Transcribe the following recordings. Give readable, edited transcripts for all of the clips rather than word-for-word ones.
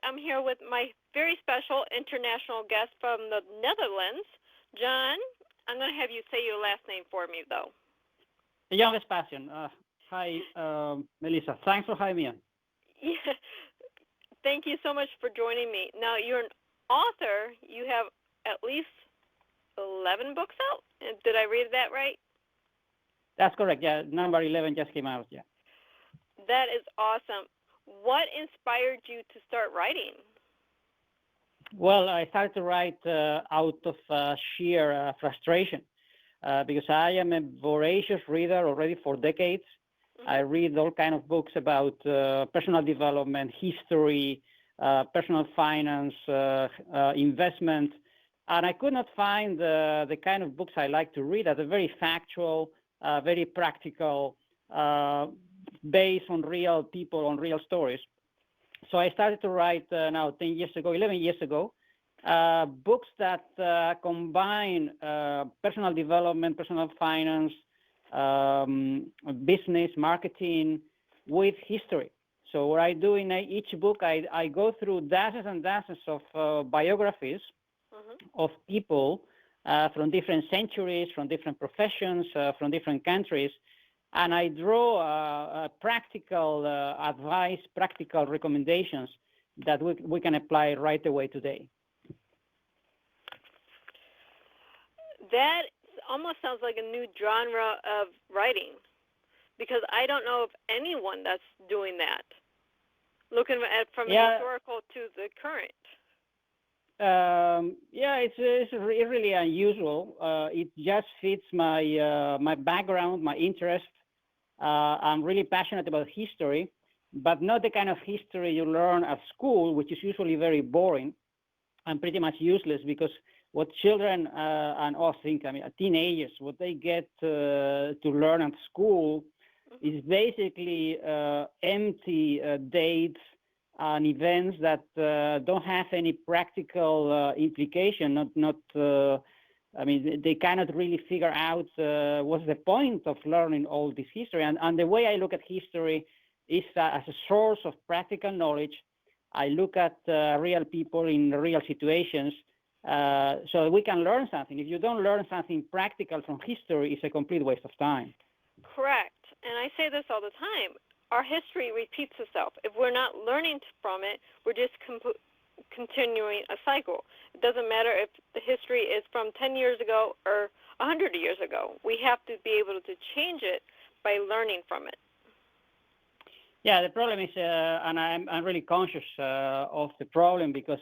I'm here with my very special international guest from the Netherlands, John. I'm going to have you say your last name for me, though. John Vespasian. Hi, Melissa. Thanks for having me on. Yeah. Thank you so much for joining me. Now, you're an author. You have at least 11 books out. Did I read that right? That's correct. Yeah, number 11 just came out. Yeah. That is awesome. What inspired you to start writing? Well, I started to write out of sheer frustration because I am a voracious reader already for decades. Mm-hmm. I read all kinds of books about personal development, history, personal finance, investment, and I could not find the kind of books I like to read that are very factual, very practical, based on real people, on real stories. So I started to write now 10 years ago, 11 years ago, books that combine personal development, personal finance, business, marketing with history. So what I do in each book, I go through dozens and dozens of biographies of people from different centuries, from different professions, from different countries, and I draw practical advice, practical recommendations that we can apply right away today. That almost sounds like a new genre of writing, because I don't know of anyone that's doing that, looking at from historical to the current. It's really unusual. It just fits my background, my interest. I'm really passionate about history, but not the kind of history you learn at school, which is usually very boring and pretty much useless, because what children and us think, teenagers, what they get to learn at school is basically empty dates and events that don't have any practical implication. They cannot really figure out what's the point of learning all this history. And the way I look at history is as a source of practical knowledge. I look at real people in real situations so we can learn something. If you don't learn something practical from history, it's a complete waste of time. Correct. And I say this all the time. Our history repeats itself. If we're not learning from it, we're just continuing a cycle. It doesn't matter if the history is from 10 years ago or 100 years ago. We have to be able to change it by learning from it. Yeah, the problem is, and I'm really conscious of the problem, because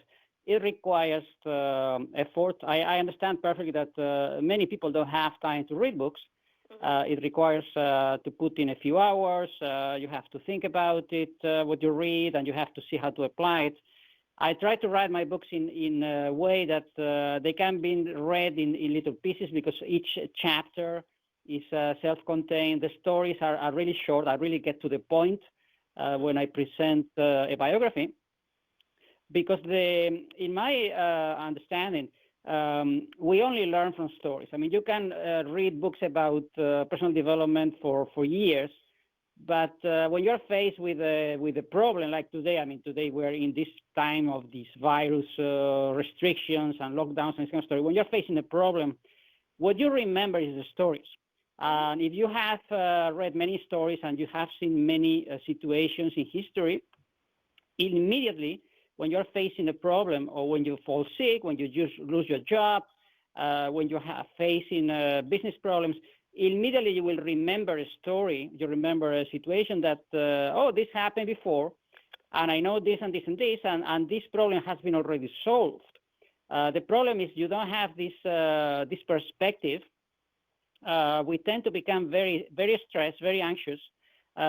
it requires effort. I understand perfectly that many people don't have time to read books. It requires to put in a few hours. You have to think about it, what you read, and you have to see how to apply it. I try to write my books in a way that they can be read in little pieces, because each chapter is self-contained. The stories are really short. I really get to the point when I present a biography, because in my understanding, we only learn from stories. You can read books about personal development for years, but when you're faced with a problem like today, today we're in this time of these virus restrictions and lockdowns and this kind of story. When you're facing a problem, what you remember is the stories. And if you have read many stories and you have seen many situations in history, immediately when you're facing a problem, or when you fall sick, when you just lose your job, when you are facing business problems, immediately you will remember a story. You remember a situation that, this happened before, and I know this and this and this, and this problem has been already solved. The problem is you don't have this perspective. We tend to become very, very stressed, very anxious.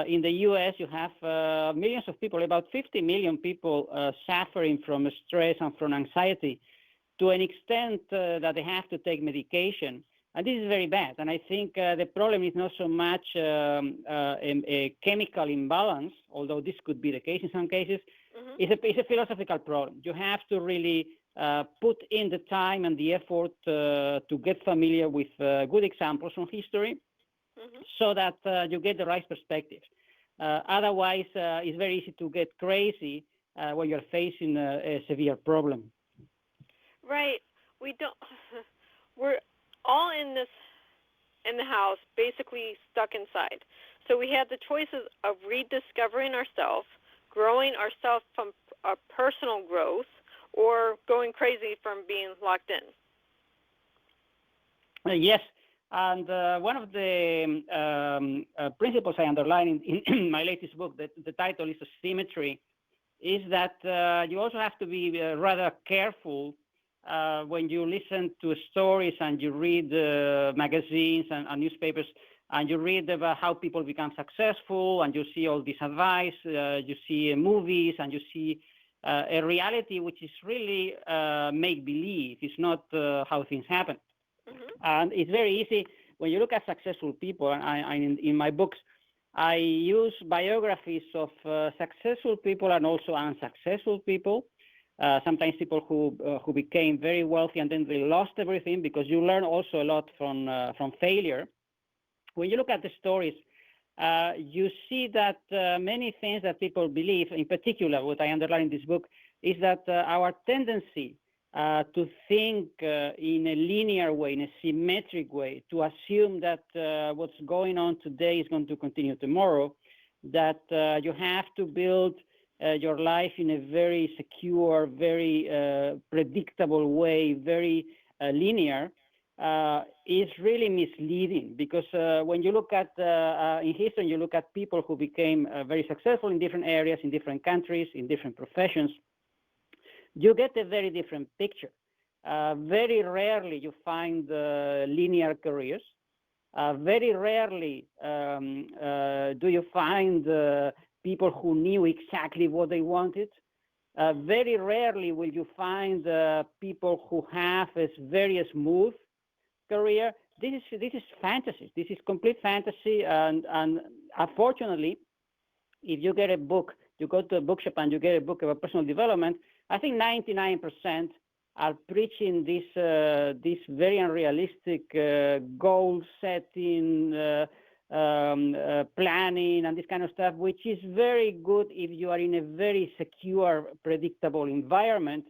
In the U.S., you have millions of people, about 50 million people suffering from stress and from anxiety to an extent that they have to take medication. And this is very bad. And I think the problem is not so much a chemical imbalance, although this could be the case in some cases. It's a philosophical problem. You have to really put in the time and the effort to get familiar with good examples from history, so that you get the right perspective. Otherwise, it's very easy to get crazy when you're facing a severe problem. Right. We don't. We're all in the house, basically stuck inside. So we have the choices of rediscovering ourselves, growing ourselves from our personal growth, or going crazy from being locked in. Yes, and one of the principles I underline in my latest book, the title is Asymmetry, is that you also have to be rather careful when you listen to stories and you read magazines and newspapers, and you read about how people become successful, and you see all this advice, you see movies, and you see a reality which is really make-believe. It's not how things happen. Mm-hmm. And it's very easy when you look at successful people, and in my books, I use biographies of successful people and also unsuccessful people. Sometimes people who became very wealthy and then they lost everything, because you learn also a lot from failure. When you look at the stories, you see that many things that people believe, in particular, what I underline in this book, is that our tendency to think in a linear way, in a symmetric way, to assume that what's going on today is going to continue tomorrow, that you have to build your life in a very secure, very predictable way, very linear, is really misleading. Because when you look at, in history, you look at people who became very successful in different areas, in different countries, in different professions, you get a very different picture. Very rarely you find linear careers. Very rarely do you find people who knew exactly what they wanted. Very rarely will you find people who have a very smooth career. This is fantasy. This is complete fantasy. And unfortunately, if you get a book, you go to a bookshop and you get a book about personal development, I think 99% are preaching this very unrealistic goal setting, planning, and this kind of stuff, which is very good if you are in a very secure, predictable environment.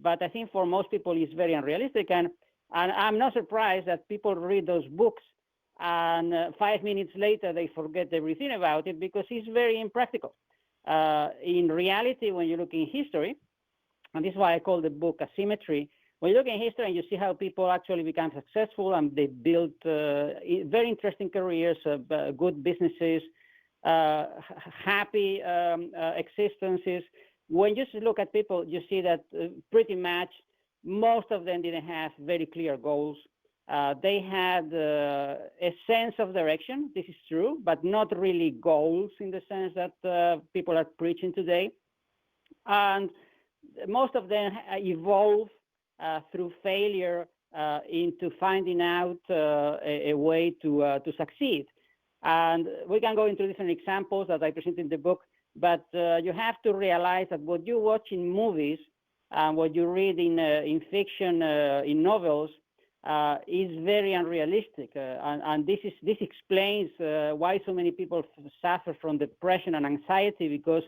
But I think for most people, it's very unrealistic. And I'm not surprised that people read those books and 5 minutes later they forget everything about it, because it's very impractical. In reality, when you look in history, and this is why I call the book Asymmetry, when you look in history and you see how people actually become successful and they build very interesting careers, good businesses, happy existences, when you look at people, you see that pretty much most of them didn't have very clear goals. They had a sense of direction, this is true, but not really goals in the sense that people are preaching today. And most of them evolve through failure into finding out a way to succeed. And we can go into different examples that I present in the book, but you have to realize that what you watch in movies and what you read in fiction, in novels, is very unrealistic. And this explains why so many people suffer from depression and anxiety, because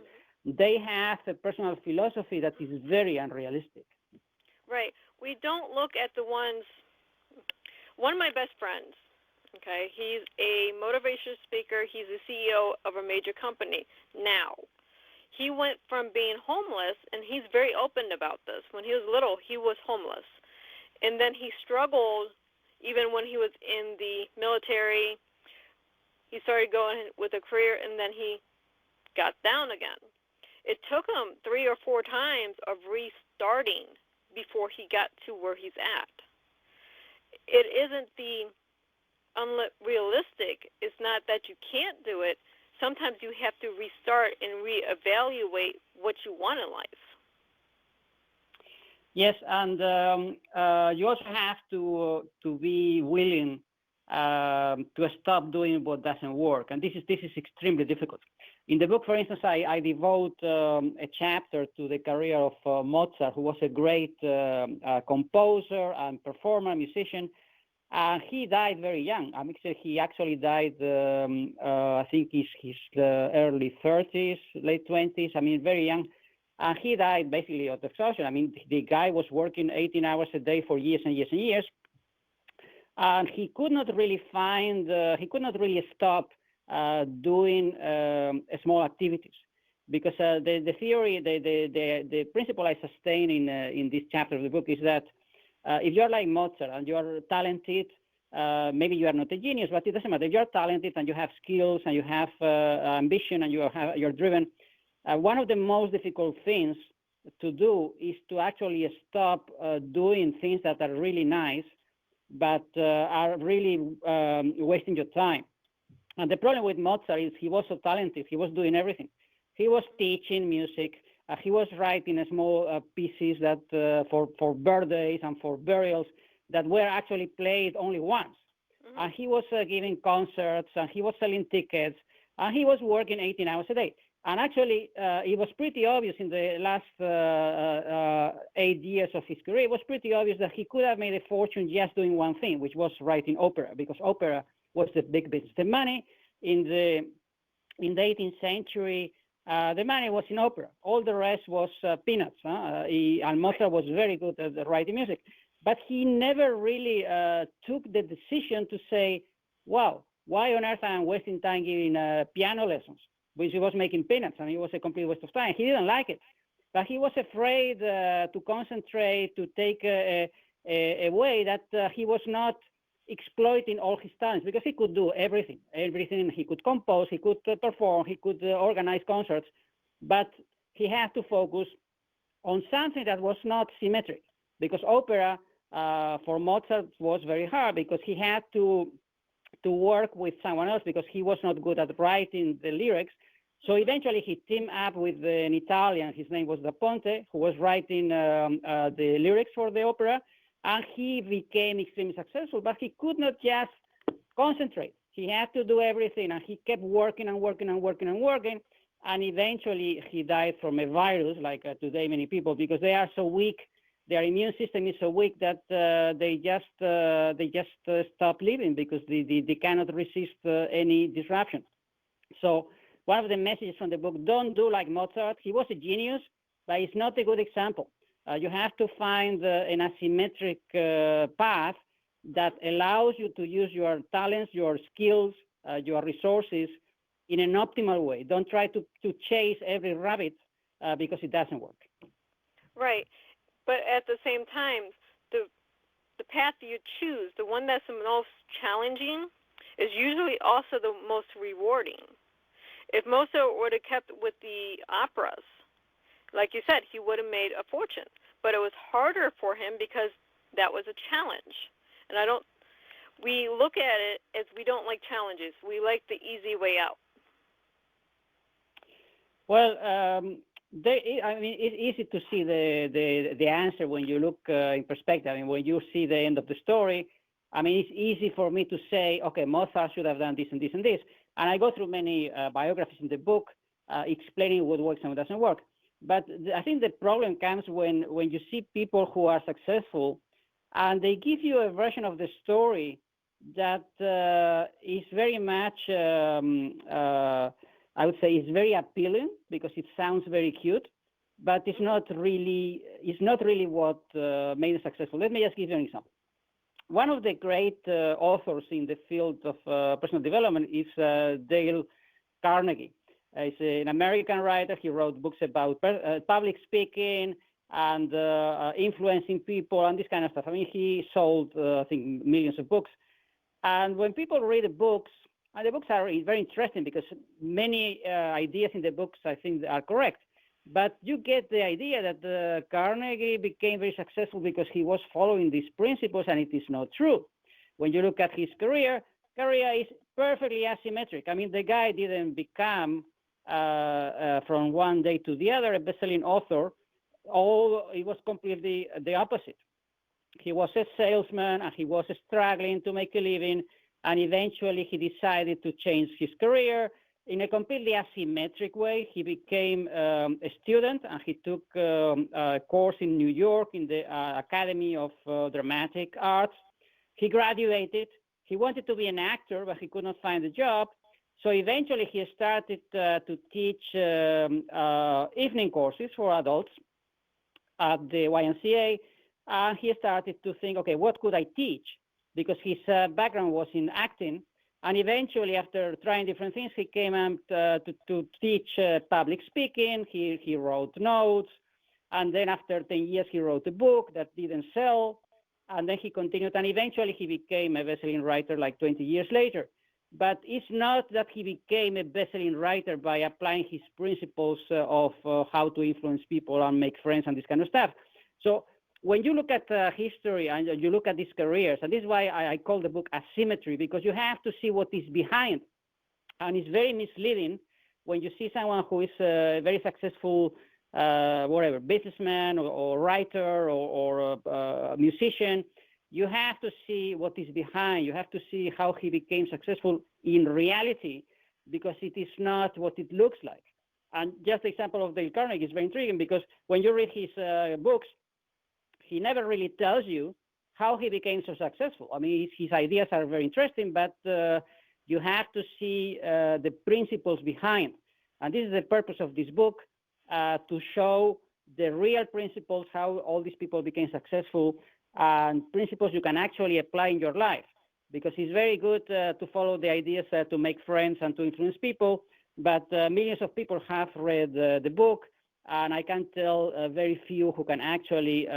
they have a personal philosophy that is very unrealistic. Right. We don't look at the ones. One of my best friends, okay, he's a motivation speaker. He's the CEO of a major company now. He went from being homeless, and he's very open about this. When he was little, he was homeless. And then he struggled even when he was in the military. He started going with a career, and then he got down again. It took him 3 or 4 times of restarting before he got to where he's at. It isn't the unrealistic. It's not that you can't do it. Sometimes you have to restart and reevaluate what you want in life. Yes, and you also have to be willing to stop doing what doesn't work, and this is extremely difficult. In the book, for instance, I devote a chapter to the career of Mozart, who was a great composer and performer, musician, and he died very young. I mean, he actually died, I think, his early 30s, late 20s. I mean, very young. and he died basically of exhaustion. I mean, the guy was working 18 hours a day for years and years and years, and he could not really he could not really stop doing small activities, because the theory, the principle I sustain in this chapter of the book is that if you're like Mozart and you're talented, maybe you are not a genius, but it doesn't matter. If you're talented and you have skills and you have ambition and you're driven, one of the most difficult things to do is to actually stop doing things that are really nice, but are really wasting your time. And the problem with Mozart is he was so talented. He was doing everything. He was teaching music. He was writing small pieces that for birthdays and for burials that were actually played only once. Mm-hmm. And he was giving concerts, and he was selling tickets, and he was working 18 hours a day. And actually, it was pretty obvious in the last 8 years of his career, it was pretty obvious that he could have made a fortune just doing one thing, which was writing opera, because opera was the big business. The money in the 18th century, the money was in opera. All the rest was peanuts. And Mozart was very good at writing music. But he never really took the decision to say, wow, why on earth am I wasting time giving piano lessons, which he was making peanuts, and it was a complete waste of time. He didn't like it. But he was afraid to concentrate, to take a way that he was not exploiting all his talents, because he could do everything. He could compose, he could perform, he could organize concerts, but he had to focus on something that was not symmetric, because opera for Mozart was very hard, because he had to work with someone else, because he was not good at writing the lyrics. So eventually he teamed up with an Italian, his name was Da Ponte, who was writing the lyrics for the opera, and he became extremely successful, but he could not just concentrate. He had to do everything, and he kept working and working and working and working, and eventually he died from a virus, like today many people, because they are so weak, their immune system is so weak that they just stop living, because they cannot resist any disruption. So one of the messages from the book, don't do like Mozart. He was a genius, but it's not a good example. You have to find an asymmetric path that allows you to use your talents, your skills, your resources in an optimal way. Don't try to chase every rabbit because it doesn't work. Right. But at the same time, the path you choose, the one that's the most challenging, is usually also the most rewarding. If Mozart would have kept with the operas, like you said, he would have made a fortune. But it was harder for him because that was a challenge. And we look at it as we don't like challenges. We like the easy way out. Well, it's easy to see the answer when you look in perspective. I mean, when you see the end of the story, I mean, it's easy for me to say, okay, Mozart should have done this and this and this. And I go through many biographies in the book explaining what works and what doesn't work. But I think the problem comes when you see people who are successful and they give you a version of the story that is very much, I would say, is very appealing because it sounds very cute, but it's not really what made it successful. Let me just give you an example. One of the great authors in the field of personal development is Dale Carnegie. He's an American writer. He wrote books about public speaking and influencing people and this kind of stuff. I mean, he sold, I think, millions of books. And when people read the books, and the books are very interesting because many ideas in the books, I think, are correct. But you get the idea that Carnegie became very successful because he was following these principles, and it is not true. When you look at his career is perfectly asymmetric. I mean, the guy didn't become from one day to the other a best-selling author. It was completely the opposite. He was a salesman, and he was struggling to make a living, and eventually he decided to change his career in a completely asymmetric way. He became a student, and he took a course in New York in the Academy of Dramatic Arts. He graduated. He wanted to be an actor, but he could not find a job. So eventually he started to teach evening courses for adults at the YMCA, and he started to think, okay, what could I teach? Because his background was in acting, and eventually, after trying different things, he came up to teach public speaking. He wrote notes, and then after 10 years, he wrote a book that didn't sell, and then he continued, and eventually he became a best-selling writer like 20 years later. But it's not that he became a best-selling writer by applying his principles of how to influence people and make friends and this kind of stuff. So when you look at history and you look at these careers, and this is why I call the book Asymmetry, because you have to see what is behind. And it's very misleading when you see someone who is a very successful, whatever, businessman or writer or musician. You have to see what is behind. You have to see how he became successful in reality, because it is not what it looks like. And just the example of Dale Carnegie is very intriguing, because when you read his books, he never really tells you how he became so successful. I mean, his ideas are very interesting, but you have to see the principles behind. And this is the purpose of this book, to show the real principles, how all these people became successful, and principles you can actually apply in your life. Because it's very good to follow the ideas to make friends and to influence people, but millions of people have read the book, and I can tell very few who can actually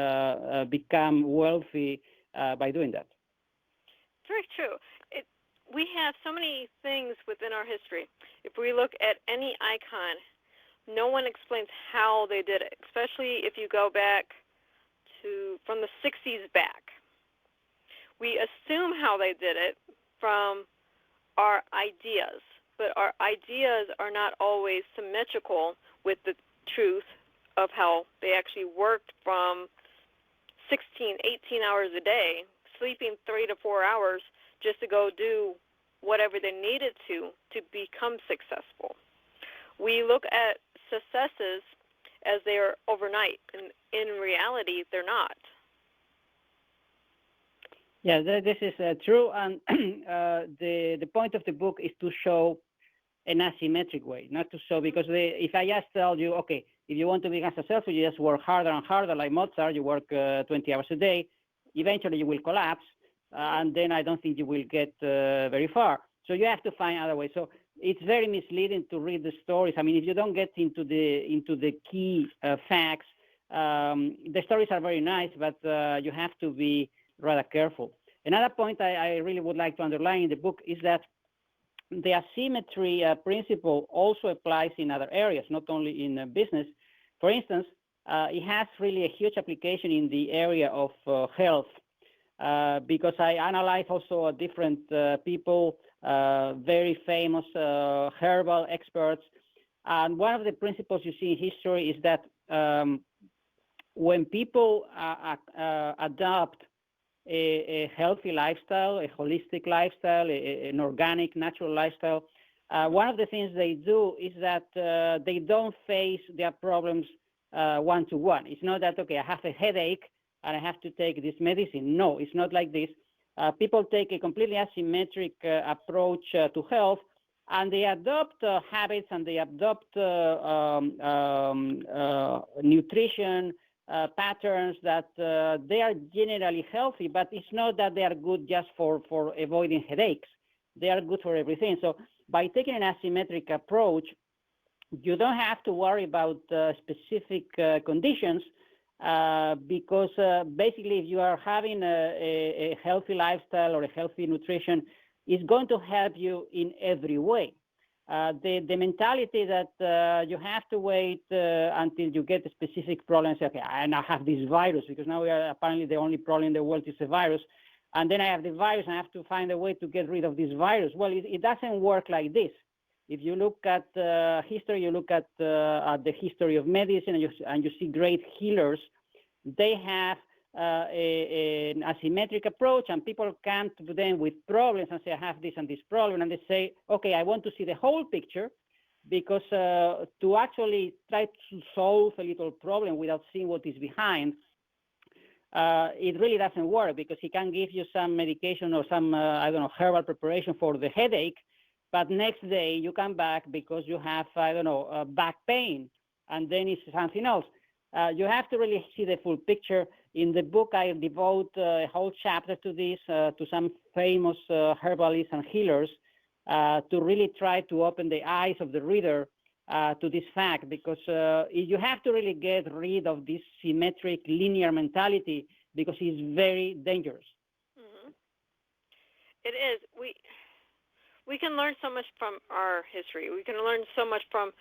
become wealthy by doing that. Very true. We have so many things within our history. If we look at any icon, no one explains how they did it, especially if you go back from the 60s back. We assume how they did it from our ideas, but our ideas are not always symmetrical with the truth of how they actually worked from 16, 18 hours a day, sleeping 3 to 4 hours just to go do whatever they needed to become successful. We look at successes as they are overnight, and in reality, they're not. Yeah, this is true, and the point of the book is to show an asymmetric way, not to show, because if I just tell you, okay, if you want to become successful, you just work harder and harder, like Mozart, you work 20 hours a day, eventually you will collapse, and then I don't think you will get very far. So you have to find other ways. So it's very misleading to read the stories. I mean, if you don't get into the key facts, the stories are very nice, but you have to be rather careful. Another point I really would like to underline in the book is that the asymmetry principle also applies in other areas, not only in business. For instance, it has really a huge application in the area of health, because I analyze also different people, very famous herbal experts. And one of the principles you see in history is that when people adopt a healthy lifestyle, a holistic lifestyle, an organic, natural lifestyle, one of the things they do is that they don't face their problems one-to-one. It's not that, okay, I have a headache and I have to take this medicine. No, it's not like this. People take a completely asymmetric approach to health, and they adopt habits and they adopt nutrition patterns that they are generally healthy, but it's not that they are good just for avoiding headaches. They are good for everything. So by taking an asymmetric approach, you don't have to worry about specific conditions, because basically if you are having a healthy lifestyle or a healthy nutrition, it's going to help you in every way. The mentality that you have to wait until you get a specific problem, say, okay, I now have this virus, because now we are apparently the only problem in the world is a virus, and then I have the virus and I have to find a way to get rid of this virus. Well, it doesn't work like this. If you look at history, you look at the history of medicine, and you see great healers, they have an asymmetric approach, and people come to them with problems and say, I have this and this problem, and they say, okay, I want to see the whole picture, because to actually try to solve a little problem without seeing what is behind, it really doesn't work, because he can give you some medication or some, I don't know, herbal preparation for the headache, but next day you come back because you have, I don't know, back pain, and then it's something else. You have to really see the full picture. In the book, I devote a whole chapter to this, to some famous herbalists and healers, to really try to open the eyes of the reader to this fact, because you have to really get rid of this symmetric, linear mentality, because it's very dangerous. Mm-hmm. It is. We can learn so much from our history. We can learn so much from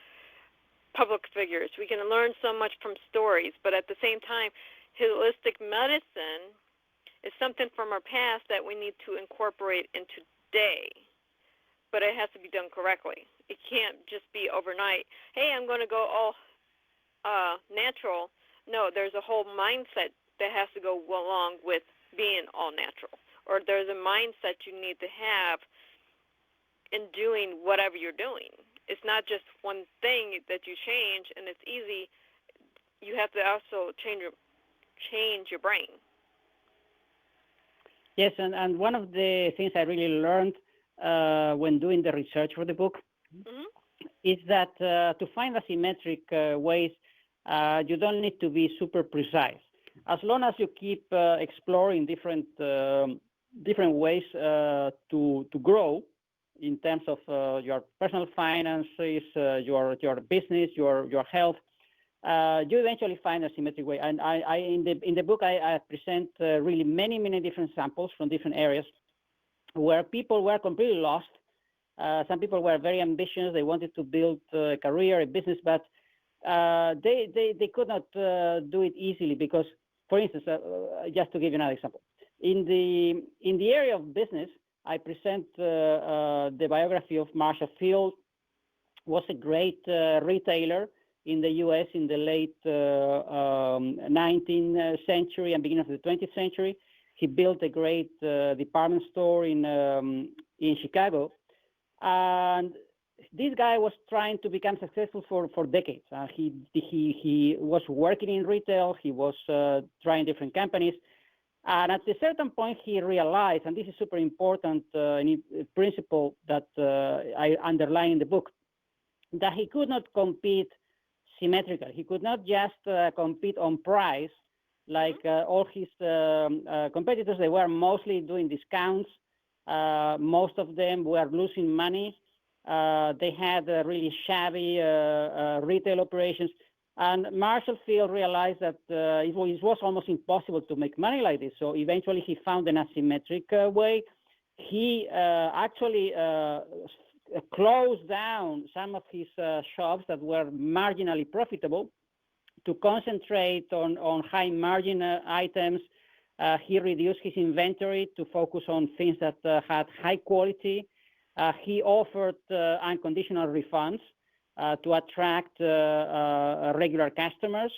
public figures. We can learn so much from stories, but at the same time, holistic medicine is something from our past that we need to incorporate into today, but it has to be done correctly. It can't just be overnight. Hey, I'm going to go all natural. No, there's a whole mindset that has to go along with being all natural, or there's a mindset you need to have in doing whatever you're doing. It's not just one thing that you change and it's easy. You have to also change your brain. Yes, and one of the things I really learned when doing the research for the book is that to find asymmetric ways, you don't need to be super precise. As long as you keep exploring different ways to grow in terms of your personal finances, your business, your health, you eventually find a symmetric way. And I in the book I present really many different samples from different areas where people were completely lost. Some people were very ambitious; they wanted to build a career, a business, but they could not do it easily because, for instance, just to give you another example, in the area of business, I present the biography of Marshall Field. Was a great retailer in the U.S. in the late 19th century and beginning of the 20th century. He built a great department store in Chicago, and this guy was trying to become successful for decades. He was working in retail. He was trying different companies. And at a certain point, he realized, and this is super important principle that I underline in the book, that he could not compete symmetrically. He could not just compete on price like all his competitors. They were mostly doing discounts. Most of them were losing money. They had really shabby retail operations. And Marshall Field realized that it was almost impossible to make money like this. So eventually he found an asymmetric way. He actually closed down some of his shops that were marginally profitable to concentrate on high margin items. He reduced his inventory to focus on things that had high quality. He offered unconditional refunds to attract regular customers.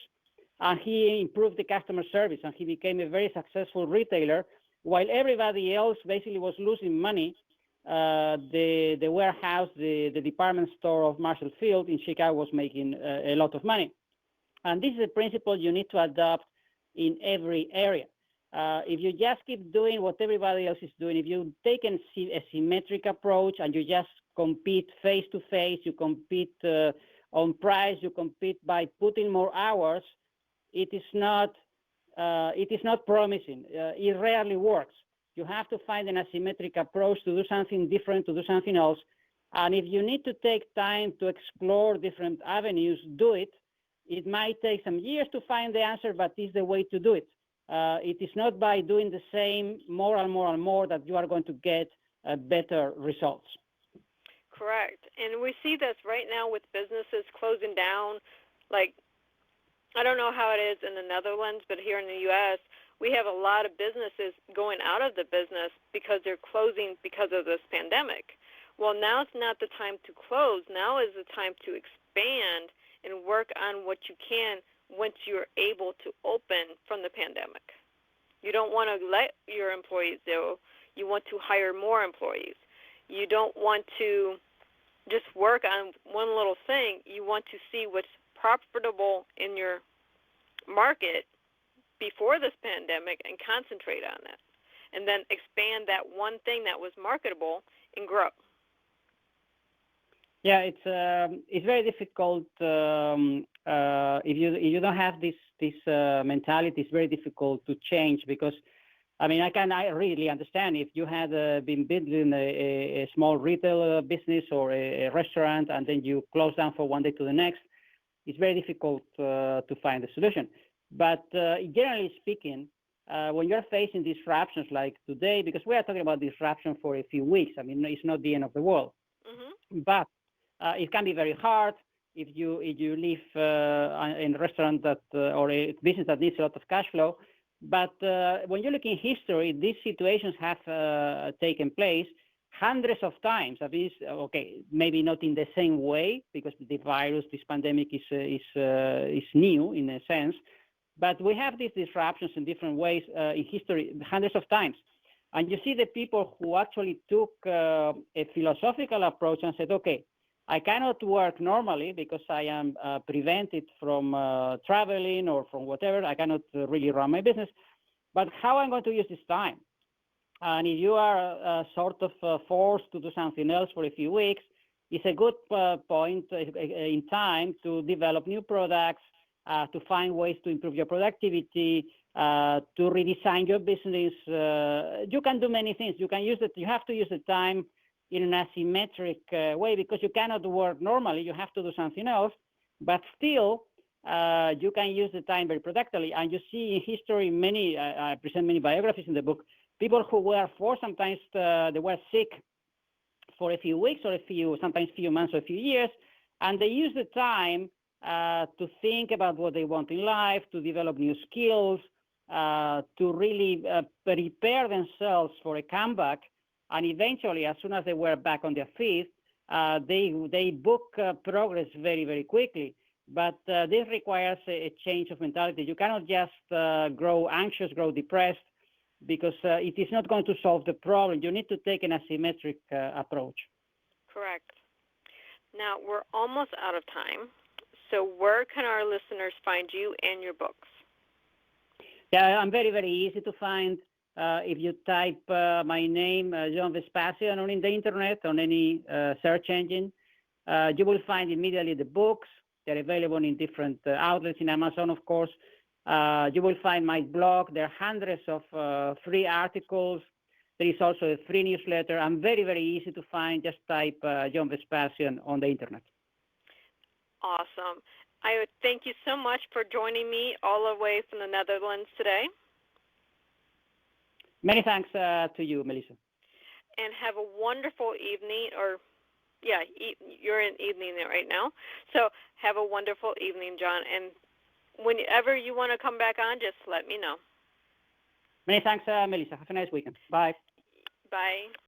He improved the customer service, and he became a very successful retailer. While everybody else basically was losing money, the warehouse, the department store of Marshall Field in Chicago was making a lot of money. And this is a principle you need to adopt in every area. If you just keep doing what everybody else is doing, if you take a symmetric approach and you just compete face to face, you compete on price, you compete by putting more hours, it is not promising. It rarely works. You have to find an asymmetric approach to do something different, to do something else. And if you need to take time to explore different avenues, do it. It might take some years to find the answer, but it's the way to do it. It is not by doing the same more and more and more that you are going to get better results. Correct. And we see this right now with businesses closing down. Like, I don't know how it is in the Netherlands, but here in the U.S., we have a lot of businesses going out of the business because they're closing because of this pandemic. Well, now it's not the time to close. Now is the time to expand and work on what you can once you're able to open from the pandemic. You don't want to let your employees go. You want to hire more employees. You don't want to just work on one little thing. You want to see what's profitable in your market before this pandemic and concentrate on that, and then expand that one thing that was marketable and grow. Yeah, it's very difficult if you don't have this mentality. It's very difficult to change because I really understand if you had been building a small retail business or a restaurant and then you close down for one day to the next. It's very difficult to find a solution. But generally speaking, when you're facing disruptions like today, because we are talking about disruption for a few weeks, it's not the end of the world. Mm-hmm. But it can be very hard if you live in a restaurant that or a business that needs a lot of cash flow. But when you look in history, these situations have taken place hundreds of times. At least, okay, maybe not in the same way because the virus, this pandemic is new in a sense, but we have these disruptions in different ways in history hundreds of times. And you see the people who actually took a philosophical approach and said, okay, I cannot work normally because I am prevented from traveling or from whatever. I cannot really run my business. But how am I going to use this time? And if you are sort of forced to do something else for a few weeks, it's a good point in time to develop new products, to find ways to improve your productivity, to redesign your business. You can do many things. You can use it. You have to use the time in an asymmetric way because you cannot work normally. You have to do something else, but still you can use the time very productively. And you see in history many. I present many biographies in the book. People who were forced, sometimes they were sick for a few weeks or sometimes few months or a few years, and they use the time to think about what they want in life, to develop new skills, to really prepare themselves for a comeback. And eventually, as soon as they were back on their feet, they book progress very, very quickly. But this requires a change of mentality. You cannot just grow anxious, grow depressed, because it is not going to solve the problem. You need to take an asymmetric approach. Correct. Now, we're almost out of time. So where can our listeners find you and your books? Yeah, I'm very, very easy to find. If you type my name, John Vespasian, on the internet, on any search engine, you will find immediately the books. They're available in different outlets, in Amazon, of course. You will find my blog. There are hundreds of free articles. There is also a free newsletter. I'm very, very easy to find. Just type John Vespasian on the internet. Awesome. I would thank you so much for joining me all the way from the Netherlands today. Many thanks to you, Melissa. And have a wonderful evening, you're in evening right now. So have a wonderful evening, John. And whenever you want to come back on, just let me know. Many thanks, Melissa. Have a nice weekend. Bye. Bye.